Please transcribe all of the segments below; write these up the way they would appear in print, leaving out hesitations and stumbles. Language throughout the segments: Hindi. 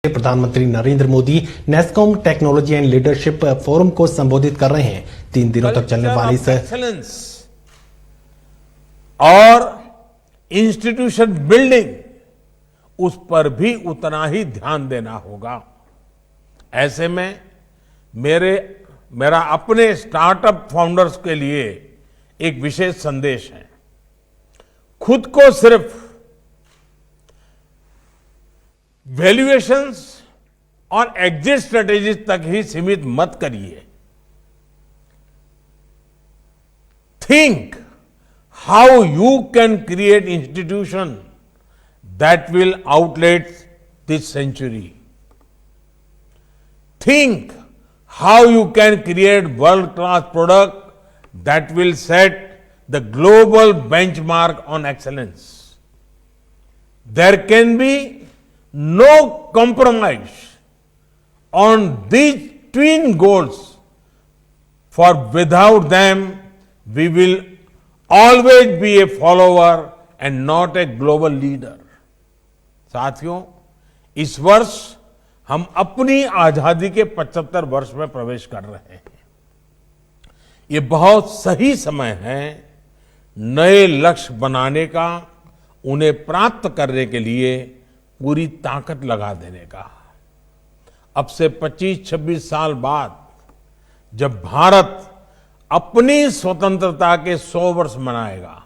प्रधानमंत्री Narendra Modi NASSCOM technology and leadership forum को संबोधित कर रहे हैं। 3 दिनों तक चलने वाली इस एक्सेलेंस और इंस्टीट्यूशन बिल्डिंग, उस पर भी उतना ही ध्यान देना होगा। ऐसे में मेरा अपने स्टार्टअप फाउंडर्स के लिए एक विशेष संदेश है। खुद को सिर्फ वैल्यूएशंस और एग्जिट स्ट्रेटेजीज तक ही सीमित मत करिए। Think how you can create institution that will outlet this century. Think how you can create world-class product that will set the global benchmark on excellence. There can be no compromise on these twin goals, for without them we will always be a follower and not a global leader. साथियों, इस वर्ष हम अपनी आजादी के 75 वर्ष में प्रवेश कर रहे हैं। ये बहुत सही समय है नए लक्ष्य बनाने का, उन्हें प्राप्त करने के लिए पूरी ताकत लगा देने का। अब से 25-26 साल बाद जब भारत अपनी स्वतंत्रता के 100 वर्ष मनाएगा,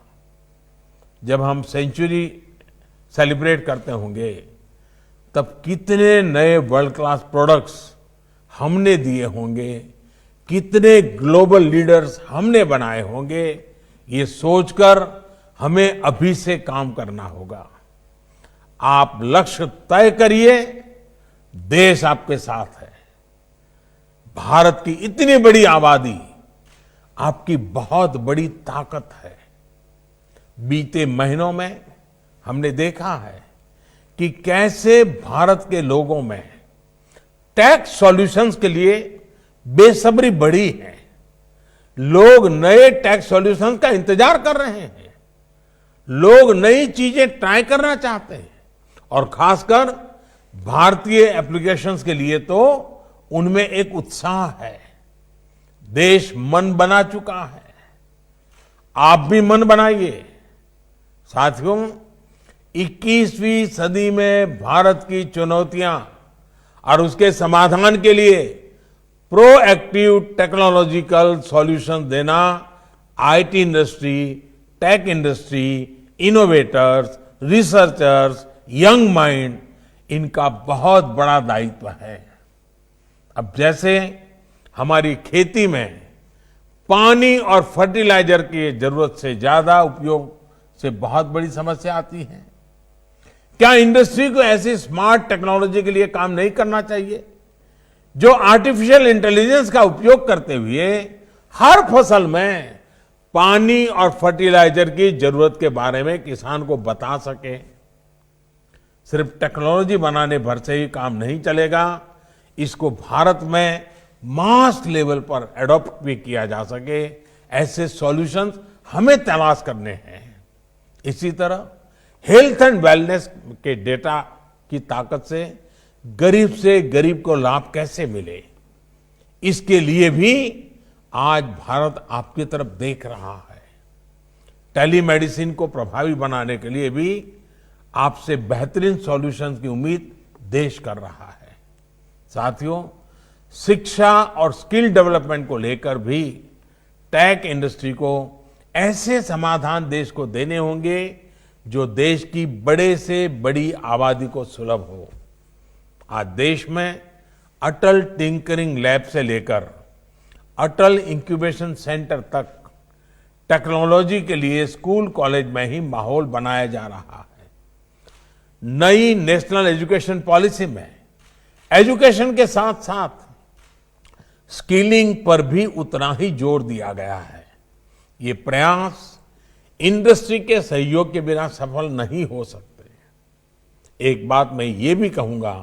जब हम सेंचुरी सेलिब्रेट करते होंगे, तब कितने नए वर्ल्ड क्लास प्रोडक्ट्स हमने दिए होंगे, कितने ग्लोबल लीडर्स हमने बनाए होंगे, ये सोचकर हमें अभी से काम करना होगा। आप लक्ष्य तय करिए, देश आपके साथ है। भारत की इतनी बड़ी आबादी आपकी बहुत बड़ी ताकत है। बीते महीनों में हमने देखा है कि कैसे भारत के लोगों में टैक्स सॉल्यूशंस के लिए बेसब्री बढ़ी है। लोग नए टैक्स सॉल्यूशंस का इंतजार कर रहे हैं। लोग नई चीजें ट्राई करना चाहते हैं और खासकर भारतीय एप्लीकेशंस के लिए तो उनमें एक उत्साह है। देश मन बना चुका है, आप भी मन बनाइए। साथियों, 21वीं सदी में भारत की चुनौतियां और उसके समाधान के लिए प्रोएक्टिव टेक्नोलॉजिकल सॉल्यूशन देना IT industry, tech industry, innovators, researchers, young mind, इनका बहुत बड़ा दायित्व है। अब जैसे हमारी खेती में पानी और फर्टिलाइजर की जरूरत से ज्यादा उपयोग से बहुत बड़ी समस्या आती है, क्या इंडस्ट्री को ऐसी स्मार्ट टेक्नोलॉजी के लिए काम नहीं करना चाहिए जो आर्टिफिशियल इंटेलिजेंस का उपयोग करते हुए हर फसल में पानी और फर्टिलाइजर की जरूरत के बारे में किसान को बता सके? सिर्फ टेक्नोलॉजी बनाने भर से ही काम नहीं चलेगा, इसको भारत में मास लेवल पर एडॉप्ट भी किया जा सके, ऐसे सॉल्यूशंस हमें तलाश करने हैं। इसी तरह हेल्थ एंड वेलनेस के डेटा की ताकत से गरीब को लाभ कैसे मिले, इसके लिए भी आज भारत आपकी तरफ देख रहा है। टेलीमेडिसिन को प्रभावी बनाने के लिए भी आपसे बेहतरीन सॉल्यूशंस की उम्मीद देश कर रहा है। साथियों, शिक्षा और स्किल डेवलपमेंट को लेकर भी टेक इंडस्ट्री को ऐसे समाधान देश को देने होंगे जो देश की बड़े से बड़ी आबादी को सुलभ हो। आज देश में अटल टिंकरिंग लैब से लेकर अटल इंक्यूबेशन सेंटर तक टेक्नोलॉजी के लिए स्कूल कॉलेज में ही माहौल बनाया जा रहा है। नई नेशनल एजुकेशन पॉलिसी में एजुकेशन के साथ साथ स्किलिंग पर भी उतना ही जोर दिया गया है। ये प्रयास इंडस्ट्री के सहयोग के बिना सफल नहीं हो सकते। एक बात मैं ये भी कहूंगा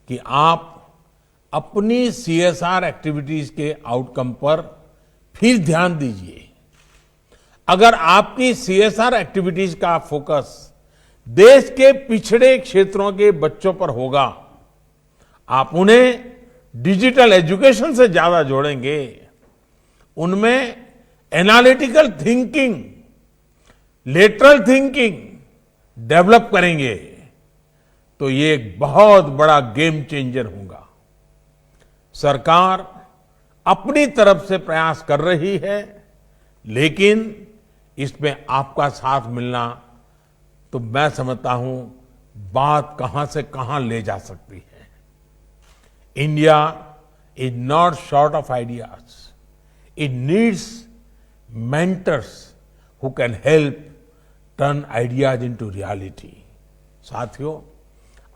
कि आप अपनी सीएसआर एक्टिविटीज के आउटकम पर फिर ध्यान दीजिए। अगर आपकी सीएसआर एक्टिविटीज का फोकस देश के पिछड़े क्षेत्रों के बच्चों पर होगा, आप उन्हें डिजिटल एजुकेशन से ज्यादा जोड़ेंगे, उनमें analytical thinking, lateral thinking develop करेंगे, तो ये एक बहुत बड़ा गेम चेंजर होगा। सरकार अपनी तरफ से प्रयास कर रही है, लेकिन इसमें आपका साथ मिलना, तो मैं समझता हूं बात कहां से कहां ले जा सकती है। India is not short of ideas, it needs mentors who can help turn ideas into reality. साथियों,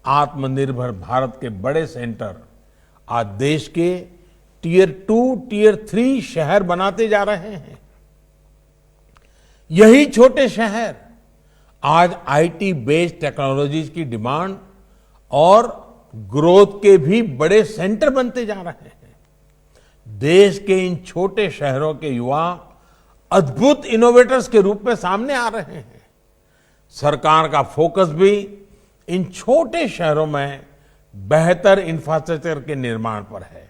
आत्मनिर्भर भारत के बड़े सेंटर आज देश के टियर 2, टियर 3 शहर बनाते जा रहे हैं। यही छोटे शहर आज आईटी बेस्ड टेक्नोलॉजीज की डिमांड और ग्रोथ के भी बड़े सेंटर बनते जा रहे हैं। देश के इन छोटे शहरों के युवा अद्भुत इनोवेटर्स के रूप में सामने आ रहे हैं। सरकार का फोकस भी इन छोटे शहरों में बेहतर इंफ्रास्ट्रक्चर के निर्माण पर है,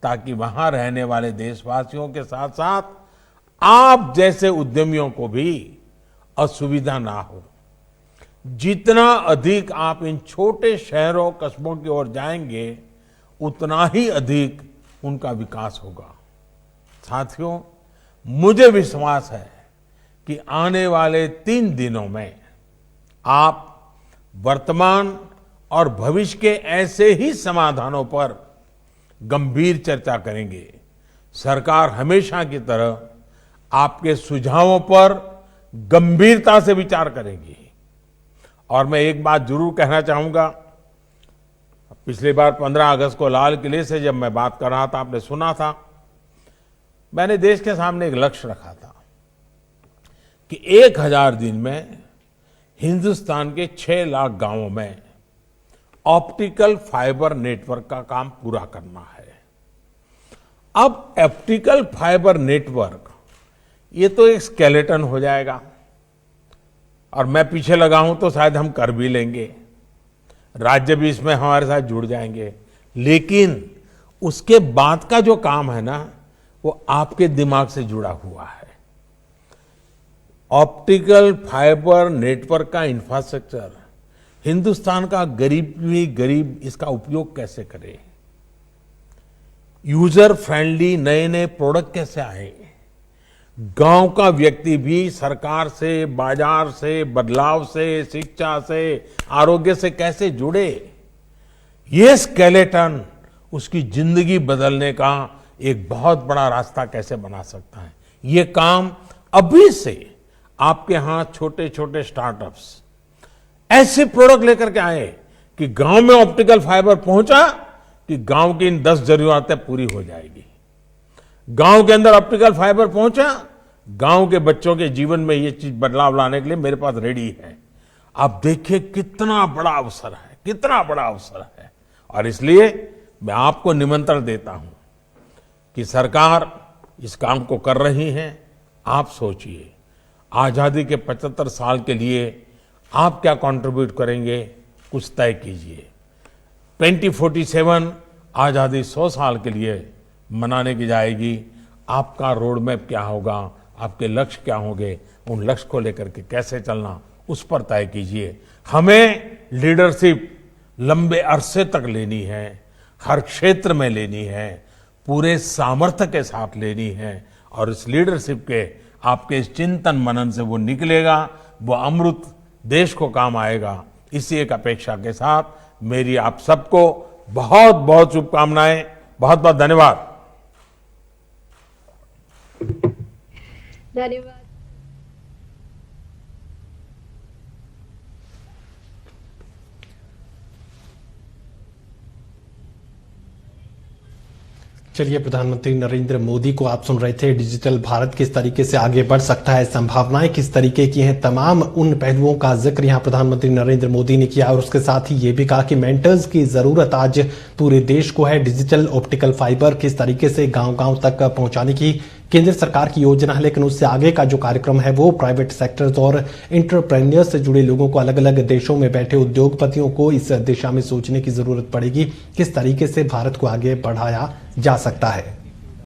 ताकि वहां रहने वाले देशवासियों के साथ साथ आप जैसे उद्यमियों को भी असुविधा ना हो। जितना अधिक आप इन छोटे शहरों कस्बों की ओर जाएंगे, उतना ही अधिक उनका विकास होगा। साथियों, मुझे विश्वास है कि आने वाले 3 दिनों में आप वर्तमान और भविष्य के ऐसे ही समाधानों पर गंभीर चर्चा करेंगे। सरकार हमेशा की तरह आपके सुझावों पर गंभीरता से विचार करेगी। और मैं एक बात जरूर कहना चाहूंगा, पिछली बार 15 अगस्त को लाल किले से जब मैं बात कर रहा था, आपने सुना था, मैंने देश के सामने एक लक्ष्य रखा था कि 1000 दिन में हिंदुस्तान के 6 लाख गांवों में ऑप्टिकल फाइबर नेटवर्क का काम पूरा करना है। अब ऑप्टिकल फाइबर नेटवर्क ये तो एक स्केलेटन हो जाएगा, और मैं पीछे लगा हूं तो शायद हम कर भी लेंगे, राज्य भी इसमें हमारे साथ जुड़ जाएंगे, लेकिन उसके बाद का जो काम है ना, वो आपके दिमाग से जुड़ा हुआ है। ऑप्टिकल फाइबर नेटवर्क का इंफ्रास्ट्रक्चर हिंदुस्तान का गरीब भी गरीब इसका उपयोग कैसे करे, यूजर फ्रेंडली नए नए प्रोडक्ट कैसे आए, गांव का व्यक्ति भी सरकार से, बाजार से, बदलाव से, शिक्षा से, आरोग्य से कैसे जुड़े, ये स्केलेटन उसकी जिंदगी बदलने का एक बहुत बड़ा रास्ता कैसे बना सकता है। ये काम अभी से आपके यहां छोटे छोटे स्टार्टअप्स ऐसे प्रोडक्ट लेकर के आए कि गांव में ऑप्टिकल फाइबर पहुंचा कि गांव की इन 10 जरूरतें पूरी हो जाएगी। गांव के अंदर ऑप्टिकल फाइबर पहुंचा, गांव के बच्चों के जीवन में ये चीज बदलाव लाने के लिए मेरे पास रेडी है। आप देखिए कितना बड़ा अवसर है, कितना बड़ा अवसर है। और इसलिए मैं आपको निमंत्रण देता हूं कि सरकार इस काम को कर रही है। आप सोचिए, आजादी के 75 साल के लिए आप क्या कंट्रीब्यूट करेंगे, कुछ तय कीजिए। 2047 आजादी 100 साल के लिए मनाने की जाएगी। आपका रोड मैप क्या होगा, आपके लक्ष्य क्या होंगे, उन लक्ष्य को लेकर के कैसे चलना, उस पर तय कीजिए। हमें लीडरशिप लंबे अरसे तक लेनी है, हर क्षेत्र में लेनी है, पूरे सामर्थ्य के साथ लेनी है। और इस लीडरशिप के आपके इस चिंतन मनन से वो निकलेगा, वो अमृत देश को काम आएगा। इसी एक अपेक्षा के साथ मेरी आप सबको बहुत बहुत शुभकामनाएं। बहुत बहुत धन्यवाद। धन्यवाद। चलिए, प्रधानमंत्री नरेंद्र मोदी को आप सुन रहे थे। डिजिटल भारत किस तरीके से आगे बढ़ सकता है, संभावनाएं किस तरीके की हैं, तमाम उन पहलुओं का जिक्र यहां प्रधानमंत्री नरेंद्र मोदी ने किया। और उसके साथ ही ये भी कहा कि मेंटर्स की जरूरत आज पूरे देश को है। डिजिटल ऑप्टिकल फाइबर किस तरीके से गांव-गांव तक पहुंचाने की केंद्र सरकार की योजना है, लेकिन उससे आगे का जो कार्यक्रम है वो प्राइवेट सेक्टर्स और एंटरप्रेन्योर्स से जुड़े लोगों को, अलग अलग देशों में बैठे उद्योगपतियों को इस दिशा में सोचने की जरूरत पड़ेगी किस तरीके से भारत को आगे बढ़ाया जा सकता है।